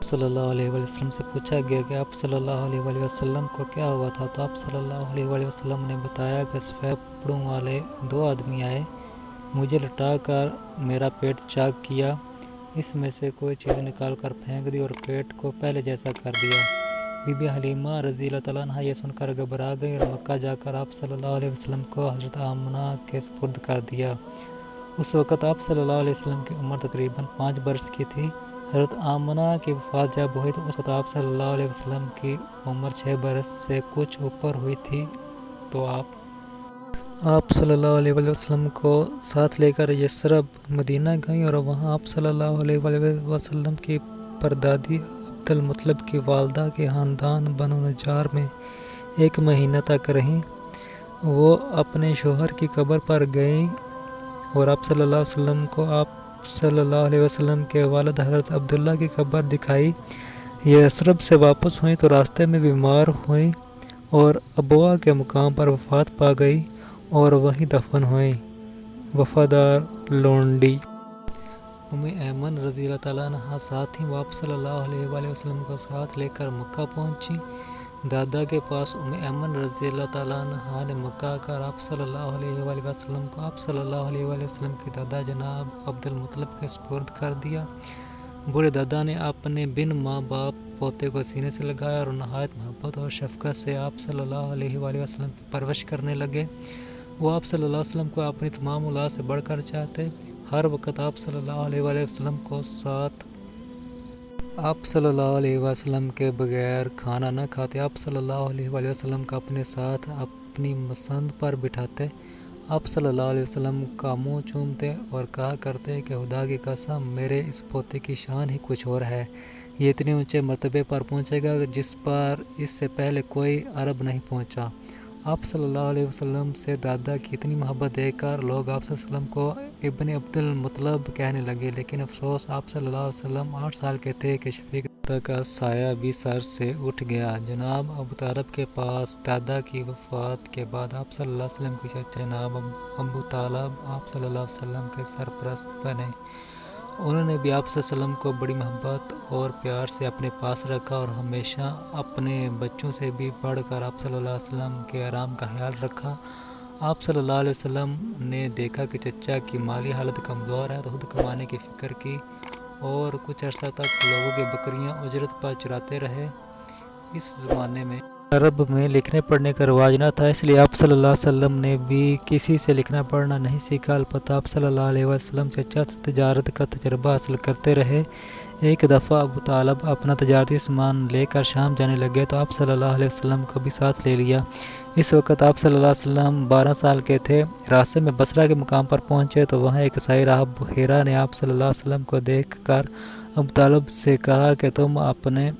صلی اللہ علیہ وسلم سے پوچھا گیا کہ آپ صلی اللہ علیہ وسلم کو کیا ہوا تھا، تو آپ صلی اللہ علیہ وسلم نے بتایا کہ سفید کپڑوں والے 2 آدمی آئے، مجھے لٹا کر میرا پیٹ چاک کیا، اس میں سے کوئی چیز نکال کر پھینک دی اور پیٹ کو پہلے جیسا کر دیا۔ بی بی حلیمہ رضی اللہ تعالیٰ عنہ یہ سن کر گھبرا گئی اور مکہ جا کر آپ صلی اللہ علیہ وسلم کو حضرت آمنہ کے سپرد کر دیا۔ اس وقت آپ صلی اللہ علیہ وسلم کی عمر تقریباً 5 برس کی تھی۔ حضرت آمنہ کی وفات جب ہوئی تو اس وقت آپ صلی اللہ علیہ وسلم کی عمر 6 برس سے کچھ اوپر ہوئی تھی، تو آپ صلی اللہ علیہ وسلم کو ساتھ لے کر یثرب مدینہ گئیں اور وہاں آپ صلی اللہ علیہ وسلم کی پردادی عبد المطلب کی والدہ کے خاندان بنو نجار میں 1 مہینہ تک رہیں۔ وہ اپنے شوہر کی قبر پر گئیں اور آپ صلی اللہ علیہ وسلم کو آپ صلی اللہ علیہ وسلم کے والد حضرت عبداللہ کی قبر دکھائی۔ یثرب سے واپس ہوئیں تو راستے میں بیمار ہوئیں اور ابوا کے مقام پر وفات پا گئی اور وہیں دفن ہوئیں۔ وفادار لونڈی ایمن رضی اللہ تعالیٰ عنہ ساتھ ہی وہ آپ صلی اللہ علیہ وسلم کو ساتھ لے کر مکہ پہنچی۔ دادا کے پاس ایمن رضی اللہ تعالیٰ عنہ نے مکہ کر آپ صلی اللہ علیہ وسلم کو آپ صلی اللہ علیہ وسلم کے دادا جناب عبد المطلب کے سپرد کر دیا۔ بوڑھے دادا نے اپنے بن ماں باپ پوتے کو سینے سے لگایا اور نہایت محبت اور شفقت سے آپ صلی اللہ علیہ وسلم کی پرورش کرنے لگے۔ وہ آپ صلی اللہ علیہ وسلم کو اپنی تمام اولاد سے بڑھ کر چاہتے، ہر وقت آپ صلی اللہ علیہ وسلم کو ساتھ، آپ صلی اللہ علیہ وسلم کے بغیر کھانا نہ کھاتے، آپ صلی اللہ علیہ وسلم کو اپنے ساتھ اپنی مسند پر بٹھاتے، آپ صلی اللہ علیہ وسلم کا منہ چومتے اور کہا کرتے کہ خدا کی قسم میرے اس پوتے کی شان ہی کچھ اور ہے، یہ اتنے اونچے مرتبے پر پہنچے گا جس پر اس سے پہلے کوئی عرب نہیں پہنچا۔ آپ صلی اللہ علیہ وسلم سے دادا کی اتنی محبت دیکھ کر لوگ آپ صلی اللہ علیہ وسلم کو ابن عبد المطلب کہنے لگے، لیکن افسوس آپ صلی اللہ علیہ وسلم 8 سال کے تھے کہ شفیق کا سایہ بھی سر سے اٹھ گیا۔ جناب ابو طالب کے پاس دادا کی وفات کے بعد آپ صلی اللہ علیہ وسلم کے چچا جناب ابو طالب آپ صلی اللہ علیہ وسلم کے سرپرست بنے۔ انہوں نے بھی آپ صلی اللہ علیہ وسلم کو بڑی محبت اور پیار سے اپنے پاس رکھا اور ہمیشہ اپنے بچوں سے بھی بڑھ کر آپ صلی اللہ علیہ وسلم کے آرام کا خیال رکھا۔ آپ صلی اللہ علیہ وسلم نے دیکھا کہ چچا کی مالی حالت کمزور ہے تو خود کمانے کی فکر کی اور کچھ عرصہ تک لوگوں کی بکریاں اجرت پر چراتے رہے۔ اس زمانے میں عرب میں لکھنے پڑھنے کا رواج نہ تھا، اس لیے آپ صلی اللہ علیہ وسلم نے بھی کسی سے لکھنا پڑھنا نہیں سیکھا، البتہ آپ صلی اللہ علیہ وسلم چچا سے تجارت کا تجربہ حاصل کرتے رہے۔ ایک دفعہ ابو طالب اپنا تجارتی سامان لے کر شام جانے لگے تو آپ صلی اللہ علیہ وسلم کو بھی ساتھ لے لیا۔ اس وقت آپ صلی اللہ علیہ وسلم 12 سال کے تھے۔ راستے میں بصرہ کے مقام پر پہنچے تو وہاں ایک عیسائی راہب بحیرہ نے آپ صلی اللہ علیہ وسلم کو دیکھ کر ابو طالب سے کہا کہ تم اپنے